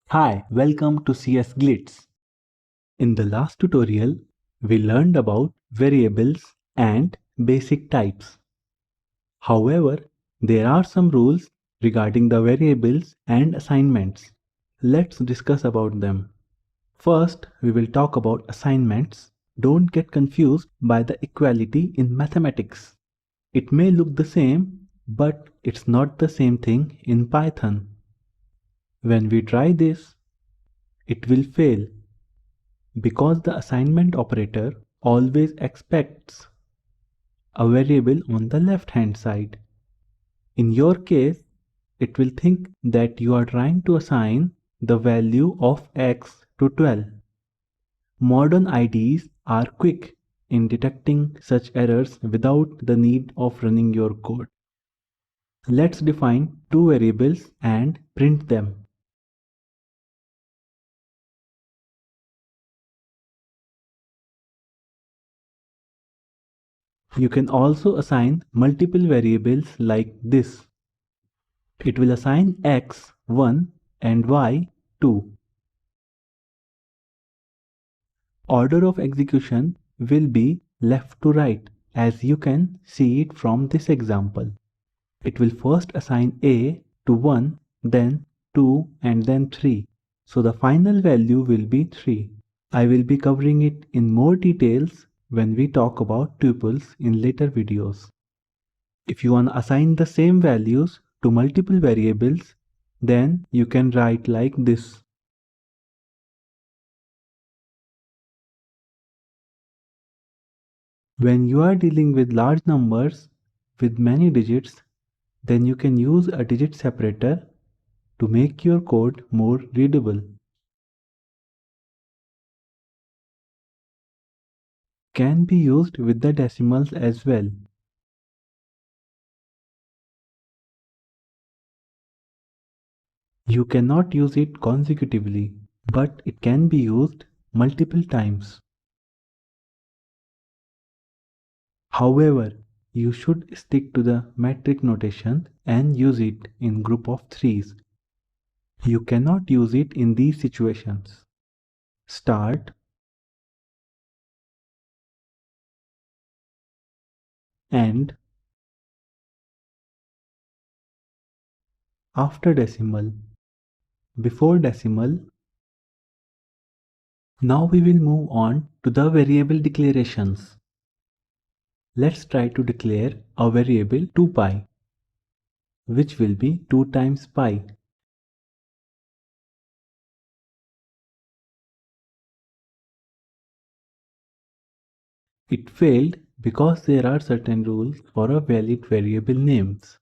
Hi, welcome to CS Glitz. In the last tutorial, we learned about variables and basic types. However, there are some rules regarding the variables and assignments. Let's discuss about them. First, we will talk about assignments. Don't get confused by the equality in mathematics. It may look the same, but it's not the same thing in Python. When we try this, it will fail because the assignment operator always expects a variable on the left hand side. In your case, it will think that you are trying to assign the value of x to 12. Modern IDEs are quick in detecting such errors without the need of running your code. Let's define two variables and print them. You can also assign multiple variables like this. It will assign x 1 and y 2. Order of execution will be left to right, as you can see it from this example. It will first assign a to 1, then 2 and then 3. So the final value will be 3. I will be covering it in more details when we talk about tuples in later videos. If you want to assign the same values to multiple variables, then you can write like this. When you are dealing with large numbers with many digits, then you can use a digit separator to make your code more readable. Can be used with the decimals as well. You cannot use it consecutively, but it can be used multiple times. However, you should stick to the metric notation and use it in group of threes. You cannot use it in these situations. Start, end, after decimal, before decimal. Now we will move on to the variable declarations. Let's try to declare a variable 2pi, which will be 2 times pi. It failed because there are certain rules for a valid variable names.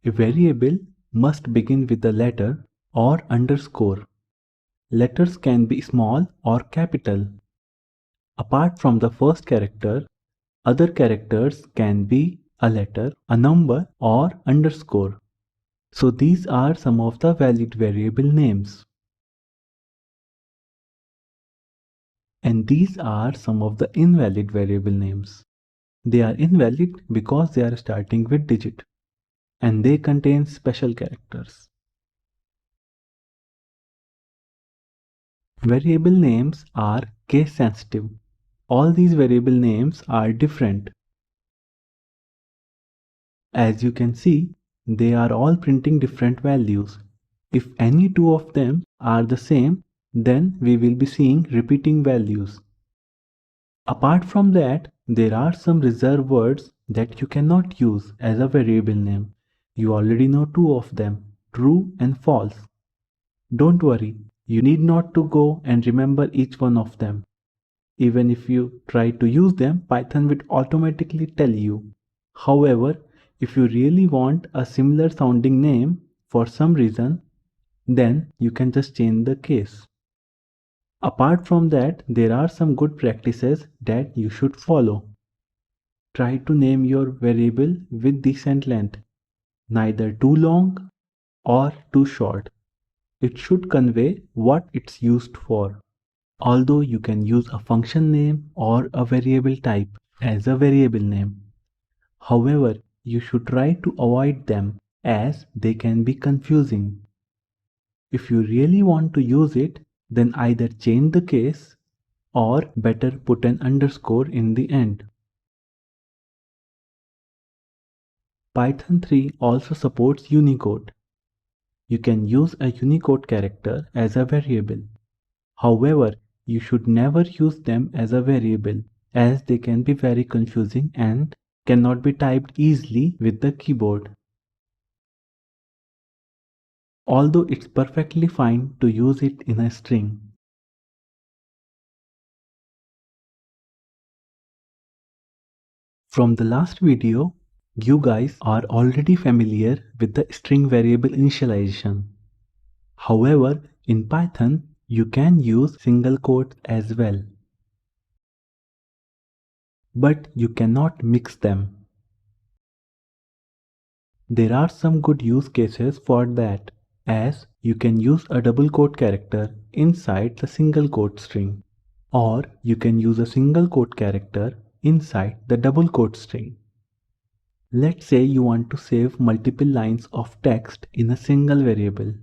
A variable must begin with a letter or underscore. Letters can be small or capital. Apart from the first character, other characters can be a letter, a number, or underscore. So these are some of the valid variable names. And these are some of the invalid variable names. They are invalid because they are starting with digit and they contain special characters. Variable names are case sensitive. All these variable names are different. As you can see, they are all printing different values. If any two of them are the same, then we will be seeing repeating values. Apart from that, there are some reserved words that you cannot use as a variable name. You already know two of them, true and false. Don't worry, you need not to go and remember each one of them. Even if you try to use them, Python will automatically tell you. However, if you really want a similar sounding name for some reason, then you can just change the case. Apart from that, there are some good practices that you should follow. Try to name your variable with decent length, neither too long or too short. It should convey what it's used for. Although you can use a function name or a variable type as a variable name. However, you should try to avoid them as they can be confusing. If you really want to use it, then either change the case or better put an underscore in the end. Python 3 also supports Unicode. You can use a Unicode character as a variable. However, you should never use them as a variable, as they can be very confusing and cannot be typed easily with the keyboard. Although it's perfectly fine to use it in a string. From the last video, you guys are already familiar with the string variable initialization. However, in Python, you can use single quotes as well. But you cannot mix them. There are some good use cases for that, as you can use a double quote character inside the single quote string, or you can use a single quote character inside the double quote string. Let's say you want to save multiple lines of text in a single variable.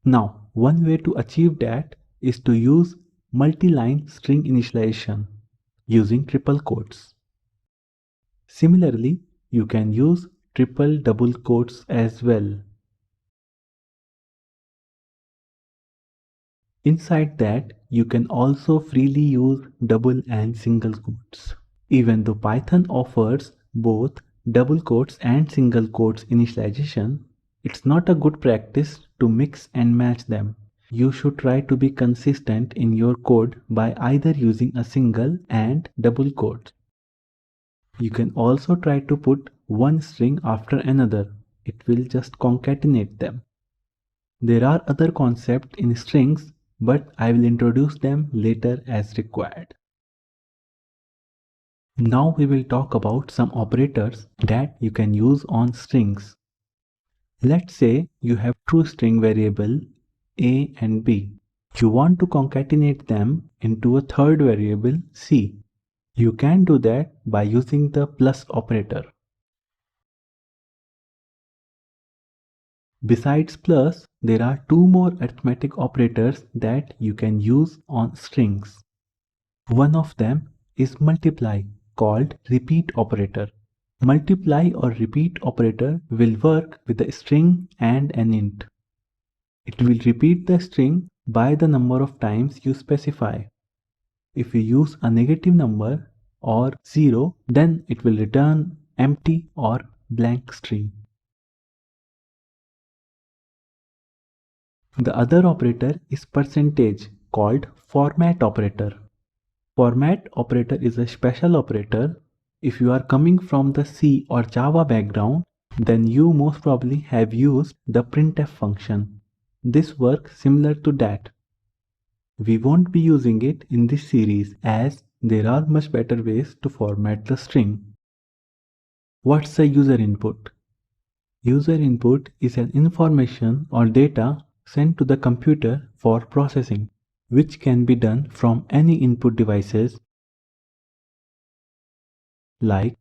Now, one way to achieve that is to use multi-line string initialization using triple quotes. Similarly, you can use triple double quotes as well. Inside that, you can also freely use double and single quotes. Even though Python offers both double quotes and single quotes initialization, it's not a good practice to mix and match them. You should try to be consistent in your code by either using a single and double quotes. You can also try to put one string after another. It will just concatenate them. There are other concepts in strings, but I will introduce them later as required. Now we will talk about some operators that you can use on strings. Let's say you have two string variable a and b. You want to concatenate them into a third variable c. You can do that by using the plus operator. Besides plus, there are two more arithmetic operators that you can use on strings. One of them is multiply, called repeat operator. Multiply or repeat operator will work with a string and an int. It will repeat the string by the number of times you specify. If you use a negative number or 0, then it will return empty or blank string. The other operator is percentage, called format operator. Format operator is a special operator. If you are coming from the C or Java background, then you most probably have used the printf function. This works similar to that. We won't be using it in this series as there are much better ways to format the string. What's a user input? User input is an information or data sent to the computer for processing, which can be done from any input devices like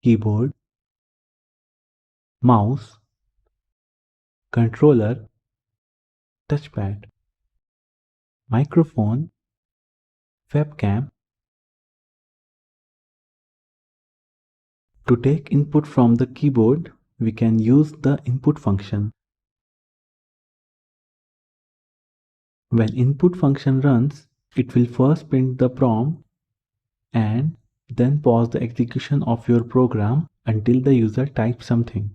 keyboard, mouse, controller, touchpad, microphone, webcam. To take input from the keyboard, we can use the input function. When input function runs, it will first print the prompt and then pause the execution of your program until the user types something.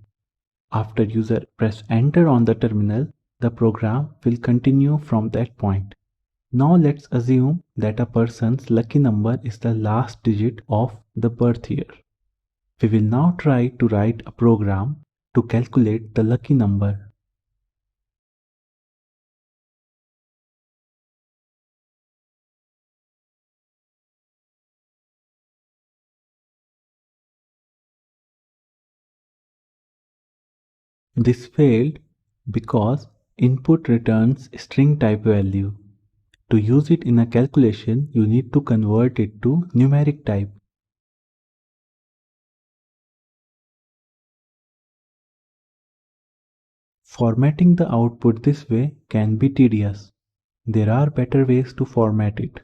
After user press enter on the terminal, the program will continue from that point. Now let's assume that a person's lucky number is the last digit of the birth year. We will now try to write a program to calculate the lucky number. This failed because input returns string type value. To use it in a calculation, you need to convert it to numeric type. Formatting the output this way can be tedious. There are better ways to format it.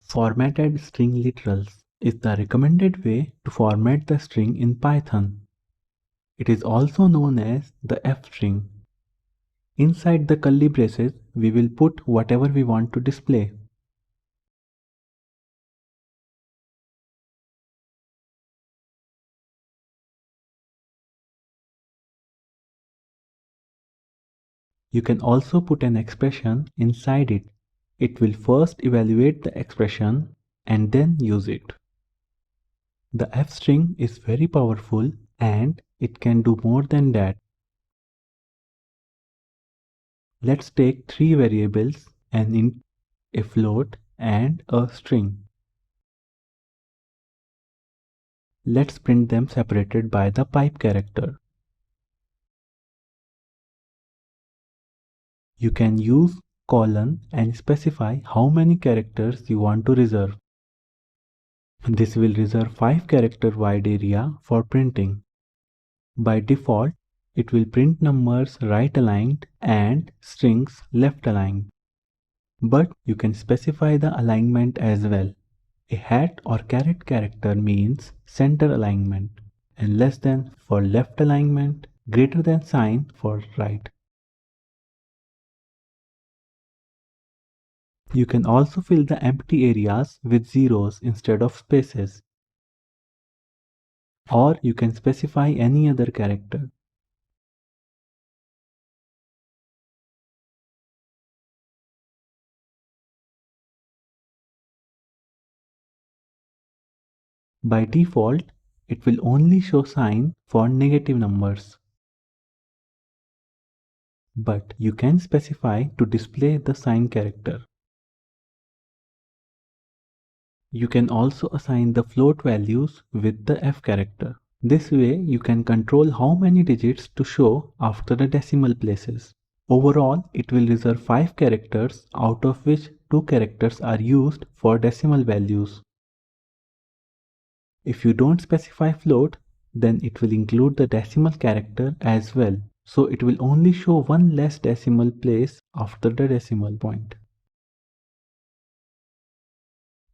Formatted string literals is the recommended way to format the string in Python. It is also known as the F string. Inside the curly braces, we will put whatever we want to display. You can also put an expression inside it. It will first evaluate the expression and then use it. The F string is very powerful and it can do more than that. Let's take three variables, an int, a float, and a string. Let's print them separated by the pipe character. You can use colon and specify how many characters you want to reserve. This will reserve 5 character wide area for printing. By default, it will print numbers right aligned and strings left aligned. But you can specify the alignment as well. A hat or caret character means center alignment, and less than for left alignment, greater than sign for right. You can also fill the empty areas with zeros instead of spaces. Or you can specify any other character. By default, it will only show sign for negative numbers. But you can specify to display the sign character. You can also assign the float values with the F character. This way you can control how many digits to show after the decimal places. Overall, it will reserve 5 characters, out of which 2 characters are used for decimal values. If you don't specify float, then it will include the decimal character as well. So it will only show one less decimal place after the decimal point.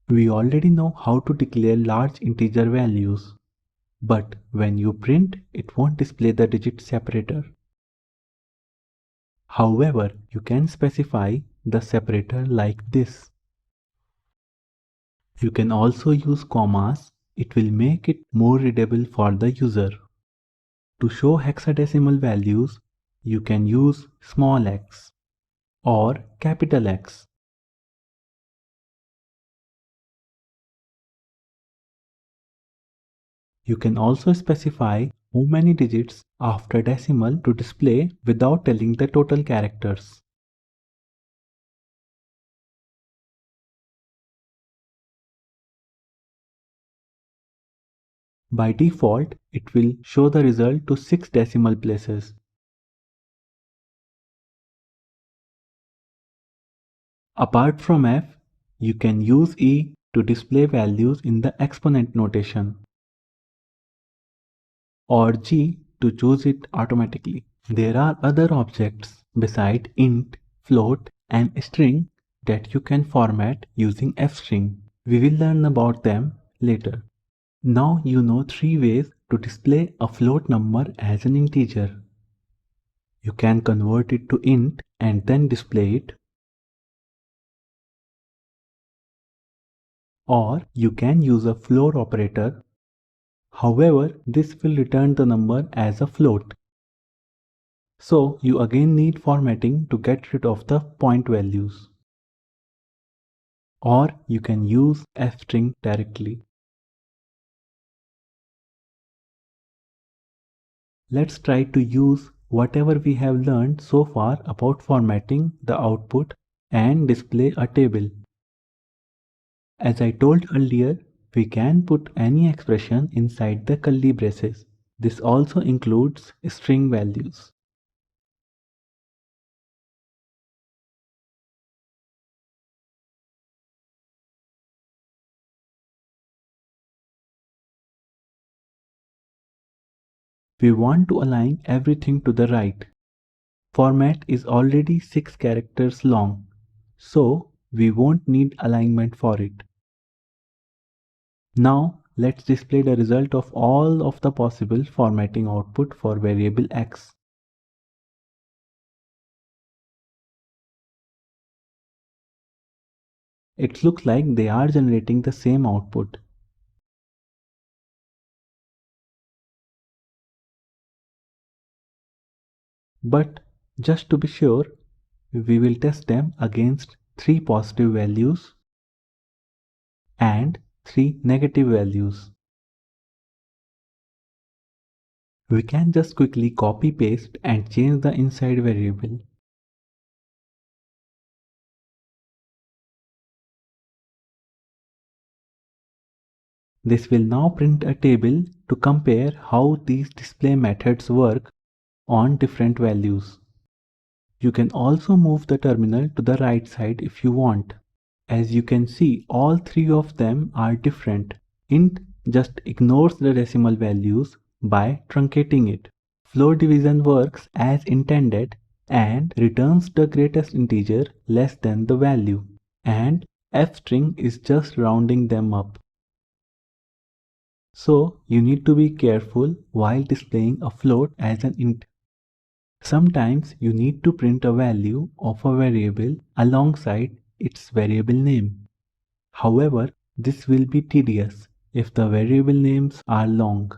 We already know how to declare large integer values. But when you print, it won't display the digit separator. However, you can specify the separator like this. You can also use commas. It will make it more readable for the user. To show hexadecimal values, you can use small x or capital X. You can also specify how many digits after decimal to display without telling the total characters. By default, it will show the result to 6 decimal places. Apart from F, you can use E to display values in the exponent notation, or G to choose it automatically. There are other objects beside int, float, and string that you can format using fstring. We will learn about them later. Now you know 3 ways to display a float number as an integer. You can convert it to int and then display it, or you can use a floor operator. However, this will return the number as a float. So you again need formatting to get rid of the point values. Or you can use fstring directly. Let's try to use whatever we have learned so far about formatting the output and display a table. As I told earlier, we can put any expression inside the curly braces. This also includes string values. We want to align everything to the right. Format is already 6 characters long, so we won't need alignment for it. Now let's display the result of all of the possible formatting output for variable x. It looks like they are generating the same output. But just to be sure, we will test them against 3 positive values and 3 negative values. We can just quickly copy paste and change the inside variable. This will now print a table to compare how these display methods work on different values. You can also move the terminal to the right side if you want. As you can see, all 3 of them are different. Int just ignores the decimal values by truncating it. Float division works as intended and returns the greatest integer less than the value. And fstring is just rounding them up. So you need to be careful while displaying a float as an int. Sometimes you need to print a value of a variable alongside its variable name. However, this will be tedious if the variable names are long.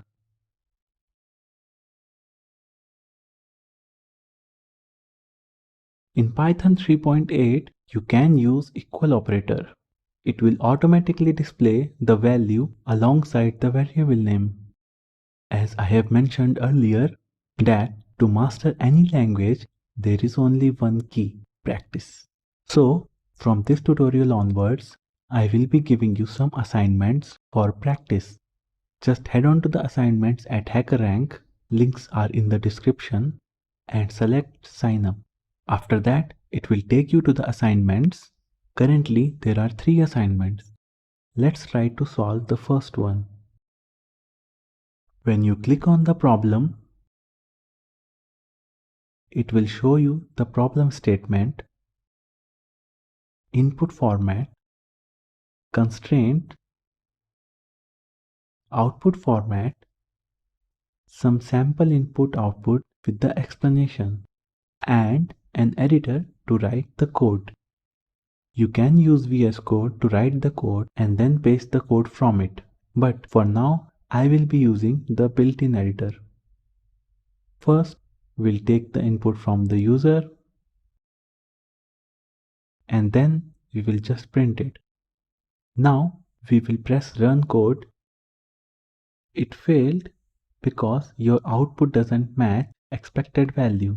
In Python 3.8, you can use equal operator. It will automatically display the value alongside the variable name. As I have mentioned earlier, that to master any language, there is only one key: practice. So, from this tutorial onwards, I will be giving you some assignments for practice. Just head on to the assignments at HackerRank, links are in the description, and select sign up. After that, it will take you to the assignments. Currently, there are 3 assignments. Let's try to solve the first one. When you click on the problem, it will show you the problem statement, input format, constraint, output format, some sample input output with the explanation, and an editor to write the code. You can use VS Code to write the code and then paste the code from it. But for now, I will be using the built-in editor. First, we'll take the input from the user, and then we will just print it. Now we will press run code. It failed because your output doesn't match expected value.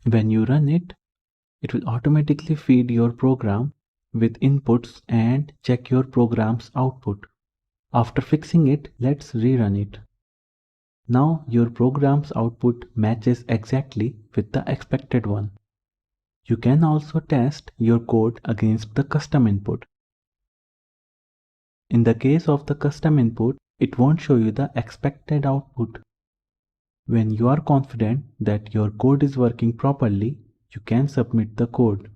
When you run it, it will automatically feed your program with inputs and check your program's output. After fixing it, let's rerun it. Now your program's output matches exactly with the expected one. You can also test your code against the custom input. In the case of the custom input, it won't show you the expected output. When you are confident that your code is working properly, you can submit the code.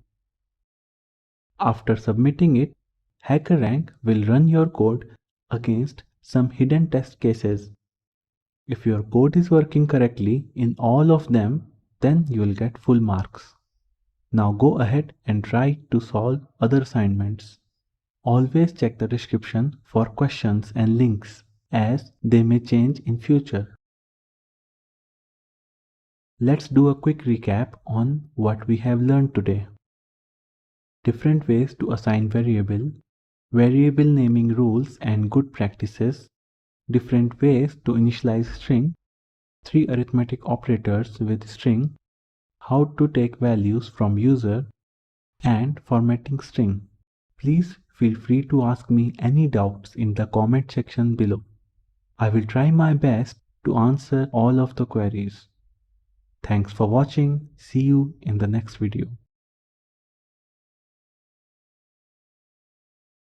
After submitting it, HackerRank will run your code against some hidden test cases. If your code is working correctly in all of them, then you will get full marks. Now go ahead and try to solve other assignments. Always check the description for questions and links, as they may change in future. Let's do a quick recap on what we have learned today. Different ways to assign variable naming rules and good practices, different ways to initialize string, 3 arithmetic operators with string, how to take values from user, and formatting string. Please feel free to ask me any doubts in the comment section below. I will try my best to answer all of the queries. Thanks for watching. See you in the next video.